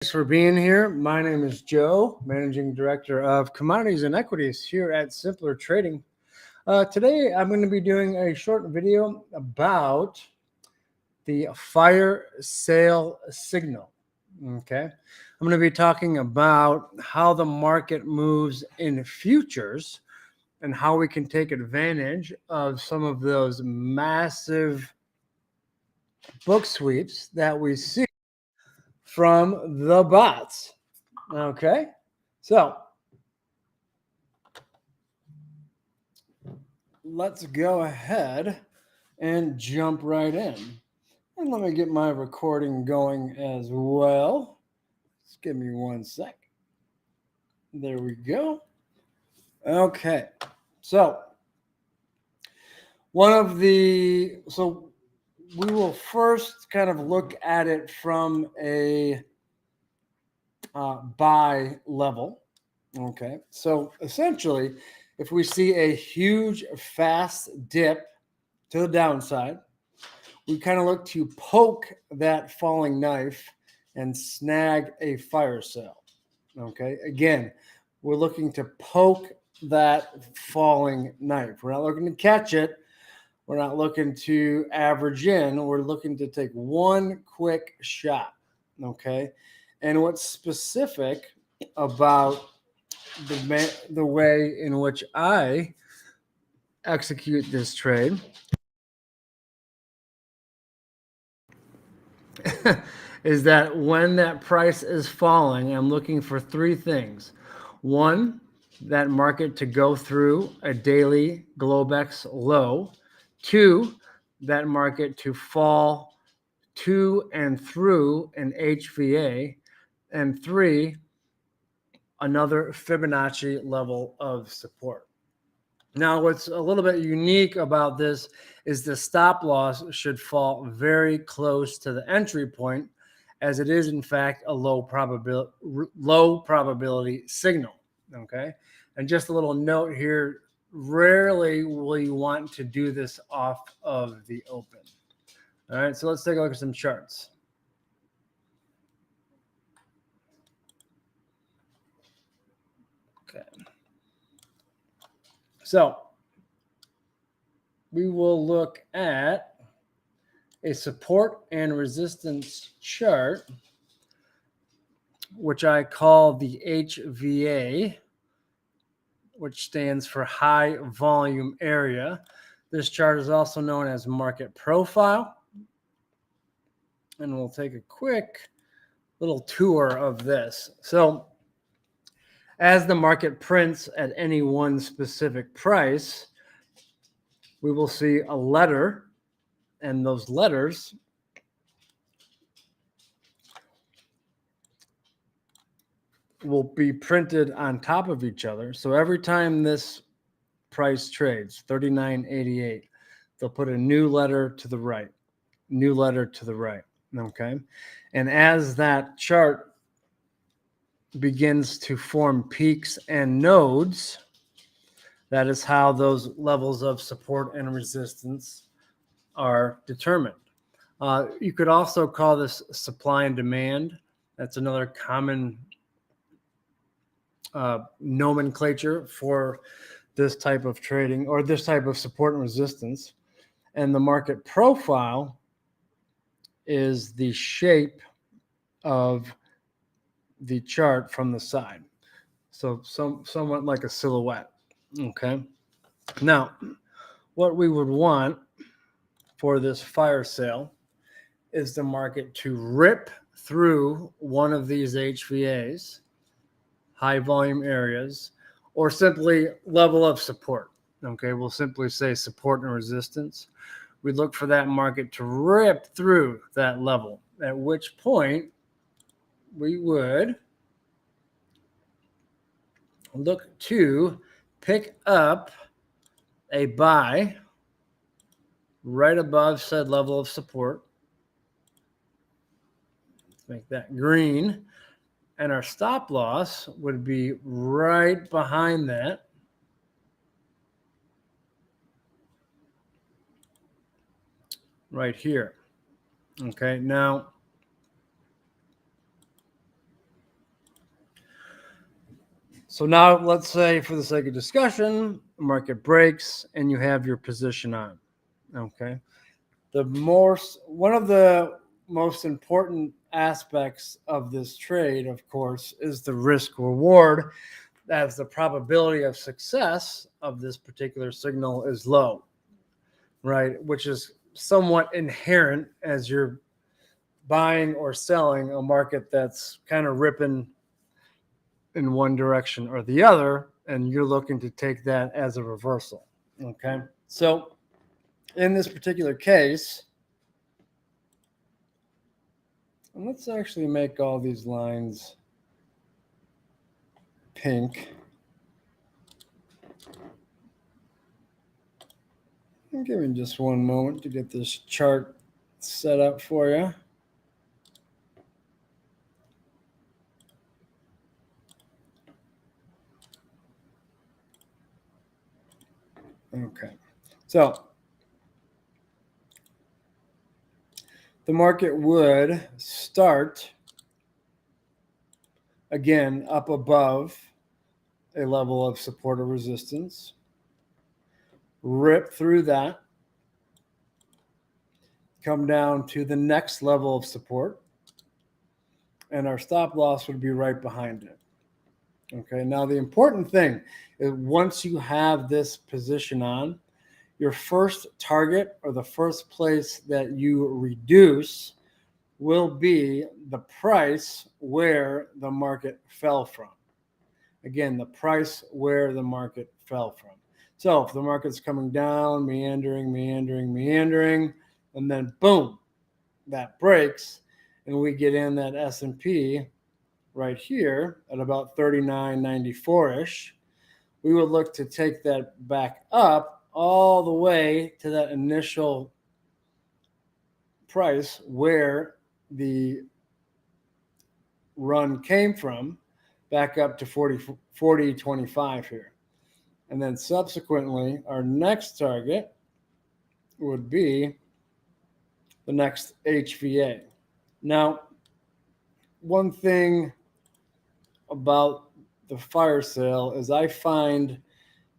Thanks for being here. My name is Joe, Managing Director of Commodities and Equities here at Simpler Trading. Today, I'm going to be doing a short video about the fire sale signal. Okay. I'm going to be talking about how the market moves in futures and how we can take advantage of some of those massive book sweeps that we see from the bots. Okay. So let's go ahead and jump right in. And let me get my recording going as well. Just give me one sec. There we go. Okay. So we will first kind of look at it from a buy level. Okay. So essentially, if we see a huge fast dip to the downside, we kind of look to poke that falling knife and snag a fire sale. Okay. Again, we're looking to poke that falling knife. We're not looking to catch it. We're not looking to average in. We're looking to take one quick shot. Okay. And what's specific about the way in which I execute this trade is that when that price is falling, I'm looking for three things. One, that market to go through a daily Globex low. Two, that market to fall to and through an HVA. And three, another Fibonacci level of support. Now, what's a little bit unique about this is the stop loss should fall very close to the entry point, as it is in fact a low probability signal. Okay, and just a little note here: rarely will you want to do this off of the open. All right, so let's take a look at some charts. Okay. So we will look at a support and resistance chart, which I call the HVA, which stands for high volume area. This chart is also known as market profile. And we'll take a quick little tour of this. So as the market prints at any one specific price, we will see a letter, and those letters will be printed on top of each other. So every time this price trades, 39.88, they'll put a new letter to the right, new letter to the right. Okay. And as that chart begins to form peaks and nodes, that is how those levels of support and resistance are determined. You could also call this supply and demand. That's another common nomenclature for this type of trading or this type of support and resistance. And the market profile is the shape of the chart from the side. So somewhat like a silhouette. Okay. Now, what we would want for this fire sale is the market to rip through one of these HVAs, high volume areas, or simply level of support. Okay, we'll simply say support and resistance. We look for that market to rip through that level, at which point we would look to pick up a buy right above said level of support. Let's make that green. And our stop loss would be right behind that. Right here. Okay, now So now let's say, for the sake of discussion, the market breaks and you have your position on. Okay. One of the most important aspects of this trade, of course, is the risk reward, as the probability of success of this particular signal is low, right? Which is somewhat inherent as you're buying or selling a market that's kind of ripping in one direction or the other, and you're looking to take that as a reversal. Okay. So in this particular case, and let's actually make all these lines pink. And give me just one moment to get this chart set up for you. Okay. So the market would start again up above a level of support or resistance, rip through that, come down to the next level of support, and our stop loss would be right behind it. Okay, now the important thing is once you have this position on, your first target or the first place that you reduce will be the price where the market fell from. Again, the price where the market fell from. So if the market's coming down, meandering, and then boom, that breaks, and we get in that S&P right here at about 39.94-ish, we would look to take that back up all the way to that initial price where the run came from, back up to 40.25 here. And then subsequently, our next target would be the next HVA. Now, one thing about the fire sale is I find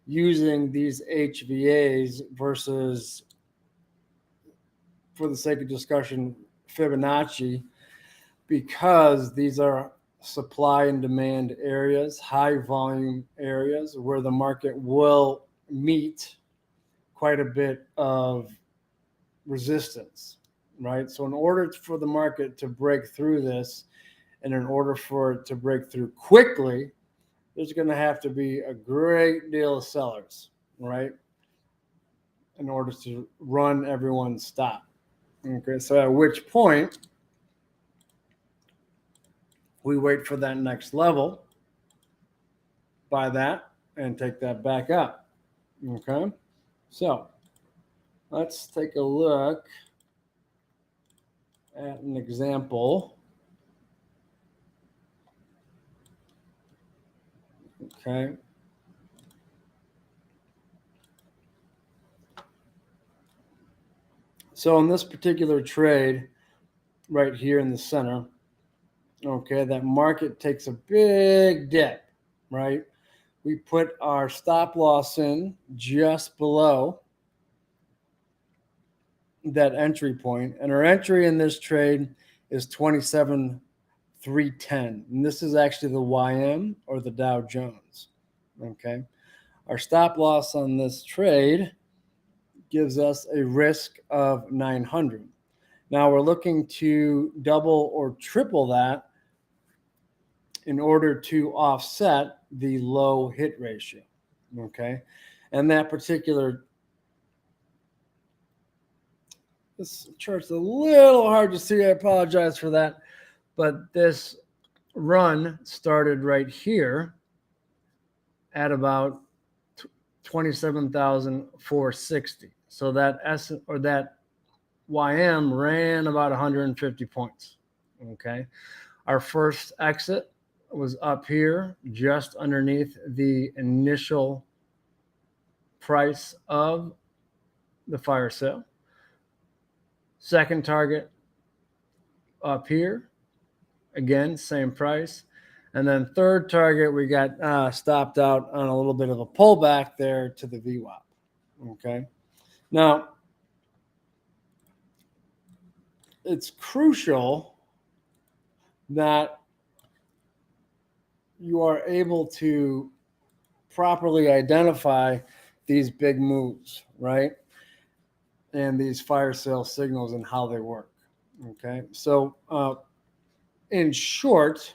using these HVAs versus, for the sake of discussion, Fibonacci, because these are supply and demand areas, high volume areas where the market will meet quite a bit of resistance, right? So in order for the market to break through this, and in order for it to break through quickly, there's going to have to be a great deal of sellers, right? In order to run everyone's stop. Okay, so at which point we wait for that next level, buy that, and take that back up. Okay, so let's take a look at an example. Okay. So in this particular trade, right here in the center, okay, that market takes a big dip, right? We put our stop loss in just below that entry point, and our entry in this trade is 27,310, and this is actually the YM or the Dow Jones. Okay, our stop loss on this trade gives us a risk of 900. Now we're looking to double or triple that in order to offset the low hit ratio. Okay, and that particular, this chart's a little hard to see, I apologize for that, but this run started right here at about 27,460. So that that YM ran about 150 points. Okay, our first exit was up here just underneath the initial price of the fire sale. Second target up here, again, same price. And then third target, we got stopped out on a little bit of a pullback there to the VWAP. Okay. Now, it's crucial that you are able to properly identify these big moves, right? And these fire sale signals and how they work. Okay. So, in short,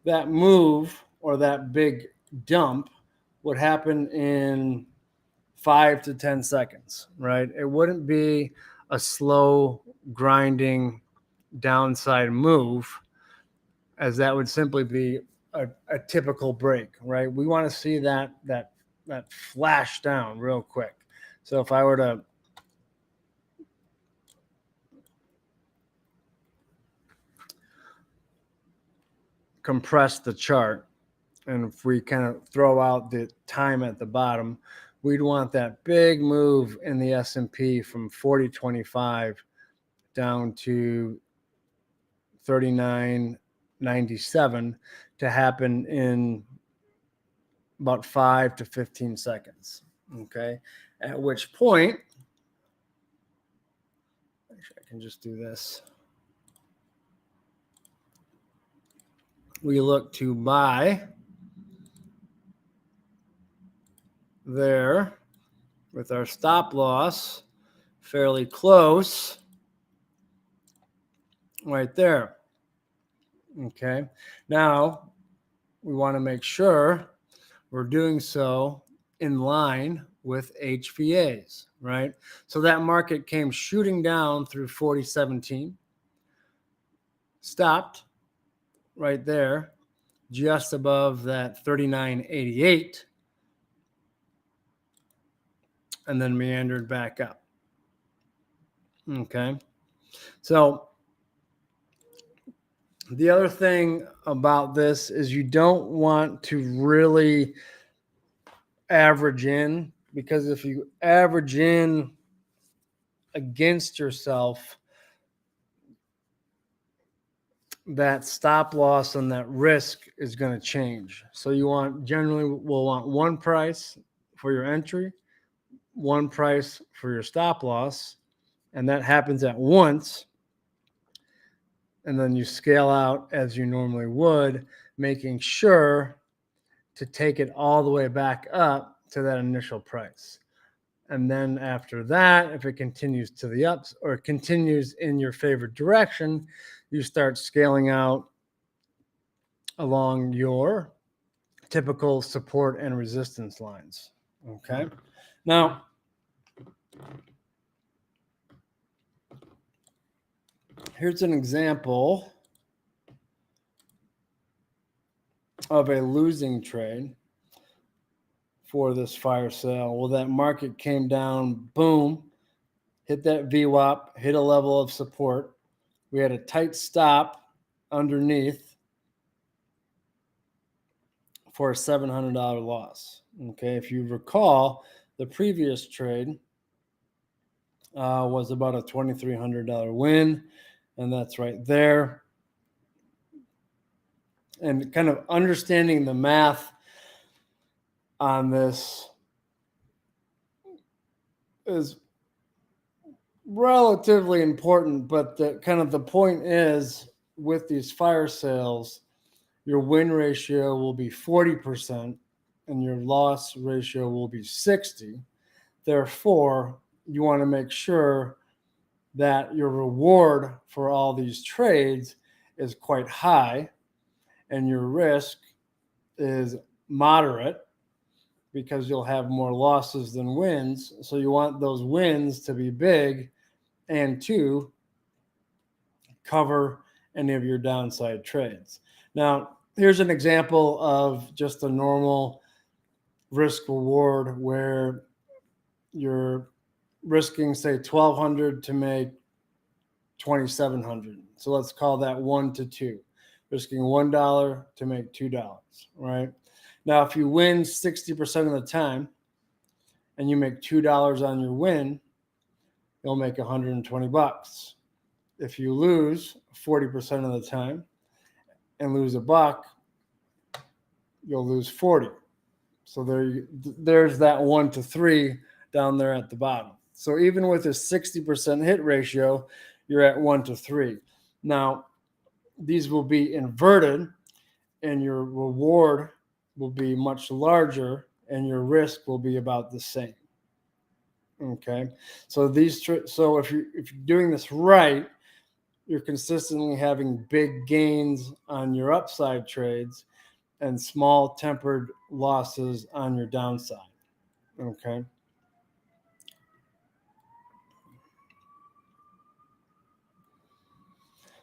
that move or that big dump would happen in 5 to 10 seconds, right? It wouldn't be a slow grinding downside move, as that would simply be a typical break, right? We want to see that flash down real quick. So if I were to compress the chart, and if we kind of throw out the time at the bottom, we'd want that big move in the S&P from 40.25 down to 39.97 to happen in about 5 to 15 seconds. Okay. At which point, actually, I can just do this. We look to buy there with our stop loss fairly close right there. Okay. Now we want to make sure we're doing so in line with HVAs, right? So that market came shooting down through 40.17, stopped right there, just above that 39.88, and then meandered back up. Okay. So the other thing about this is you don't want to really average in, because if you average in against yourself, that stop loss and that risk is going to change. So you will want one price for your entry, one price for your stop loss, and that happens at once. And then you scale out as you normally would, making sure to take it all the way back up to that initial price. And then after that, if it continues to the ups or continues in your favorite direction, you start scaling out along your typical support and resistance lines. Okay. Now, here's an example of a losing trade for this fire sale. Well, that market came down, boom, hit that VWAP, hit a level of support. We had a tight stop underneath for a $700 loss. Okay, if you recall, the previous trade was about a $2,300 win, and that's right there. And kind of understanding the math on this is relatively important, but the point is, with these fire sales, your win ratio will be 40% and your loss ratio will be 60. Therefore, you want to make sure that your reward for all these trades is quite high and your risk is moderate, because you'll have more losses than wins. So you want those wins to be big and to cover any of your downside trades. Now, here's an example of just a normal risk reward where you're risking, say, $1,200 to make $2,700. So let's call that 1 to 2, risking $1 to make $2, right? Now, if you win 60% of the time and you make $2 on your win, you'll make $120. If you lose 40% of the time and lose $1, you'll lose 40. So there's that 1 to 3 down there at the bottom. So even with a 60% hit ratio, you're at 1 to 3. Now, these will be inverted, and your reward will be much larger, and your risk will be about the same. Okay, so so if you're doing this right, you're consistently having big gains on your upside trades and small tempered losses on your downside. Okay.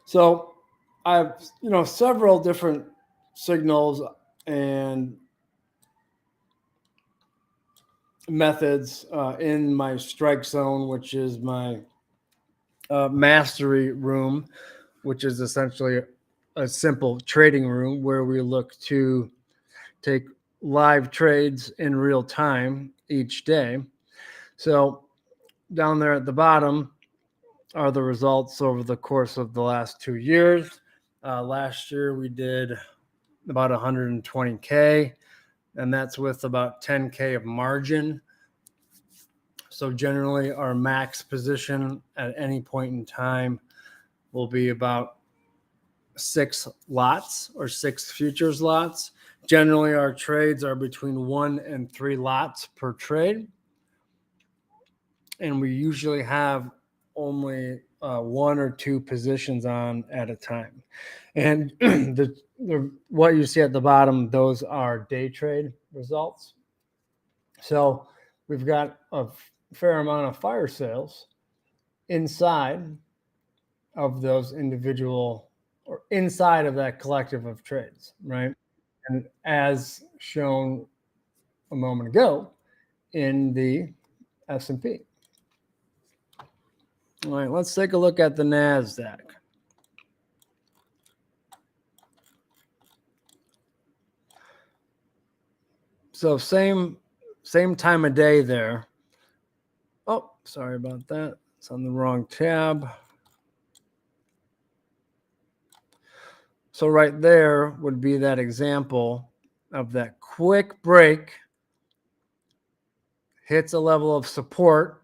So I have, several different signals and methods in my strike zone, which is my mastery room, which is essentially a simple trading room where we look to take live trades in real time each day. So down there at the bottom are the results over the course of the last 2 years. Last year we did about 120K, and that's with about 10K of margin. So generally our max position at any point in time will be about 6 lots or 6 futures lots. Generally our trades are between 1 and 3 lots per trade. And we usually have only 1 or 2 positions on at a time. And what you see at the bottom, those are day trade results. So we've got a fair amount of fire sales inside of those individual or inside of that collective of trades, right? And as shown a moment ago in the S&P. All right, let's take a look at the NASDAQ. So same time of day there. Oh, sorry about that. It's on the wrong tab. So right there would be that example of that quick break, hits a level of support,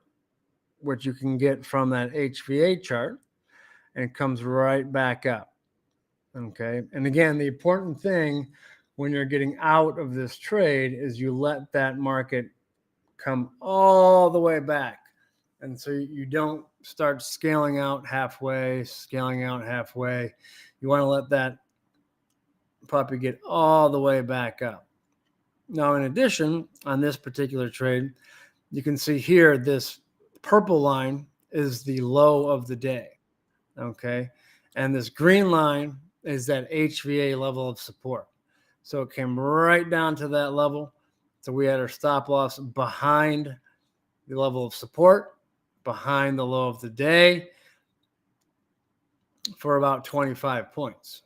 which you can get from that HVA chart, and comes right back up. Okay. And again, the important thing when you're getting out of this trade is you let that market come all the way back. And so you don't start scaling out halfway. You want to let that puppy get all the way back up. Now, in addition, on this particular trade, you can see here this purple line is the low of the day. Okay. And this green line is that HVA level of support. So it came right down to that level. So we had our stop loss behind the level of support, behind the low of the day for about 25 points.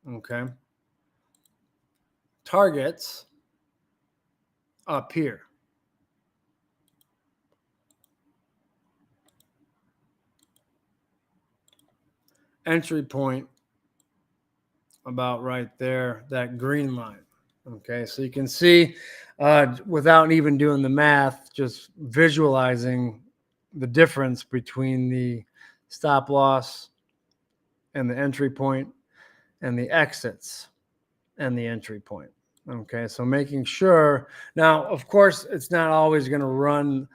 Okay. Targets up here. Entry point about right there, that green line. Okay, so you can see without even doing the math, just visualizing the difference between the stop loss and the entry point and the exits and the entry point. Okay, so making sure. Now, of course, it's not always going to run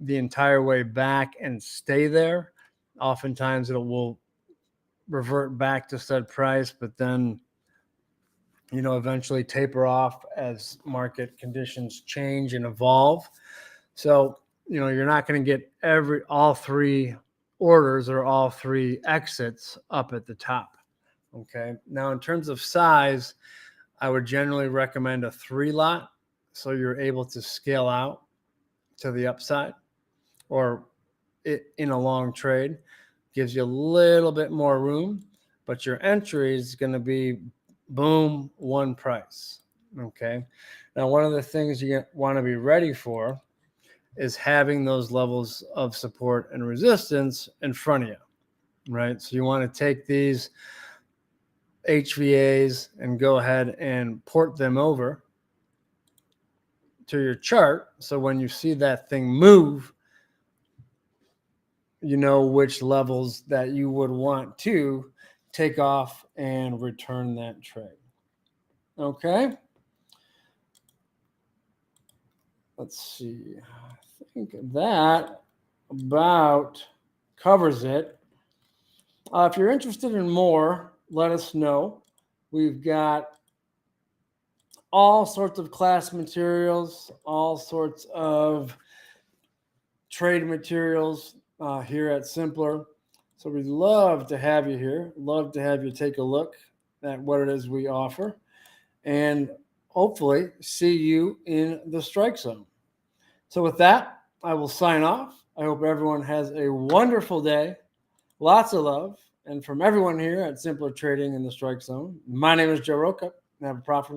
the entire way back and stay there. Oftentimes it will revert back to said price, but then eventually taper off as market conditions change and evolve. So you're not going to get all 3 orders or all 3 exits up at the top. Okay, now in terms of size, I would generally recommend a 3 lot, so you're able to scale out to the upside, or in a long trade gives you a little bit more room, but your entry is going to be boom, 1 price. Okay. Now, one of the things you want to be ready for is having those levels of support and resistance in front of you, right? So you want to take these HVAs and go ahead and port them over to your chart. So when you see that thing move, you know which levels that you would want to take off and return that trade. Okay. Let's see. I think that about covers it. If you're interested in more, let us know. We've got all sorts of class materials, all sorts of trade materials here at Simpler. So we'd love to have you here. Love to have you take a look at what it is we offer, and hopefully see you in the strike zone. So with that, I will sign off. I hope everyone has a wonderful day. Lots of love. And from everyone here at Simpler Trading in the Strike Zone, my name is Joe Rokop, and have a profitable day.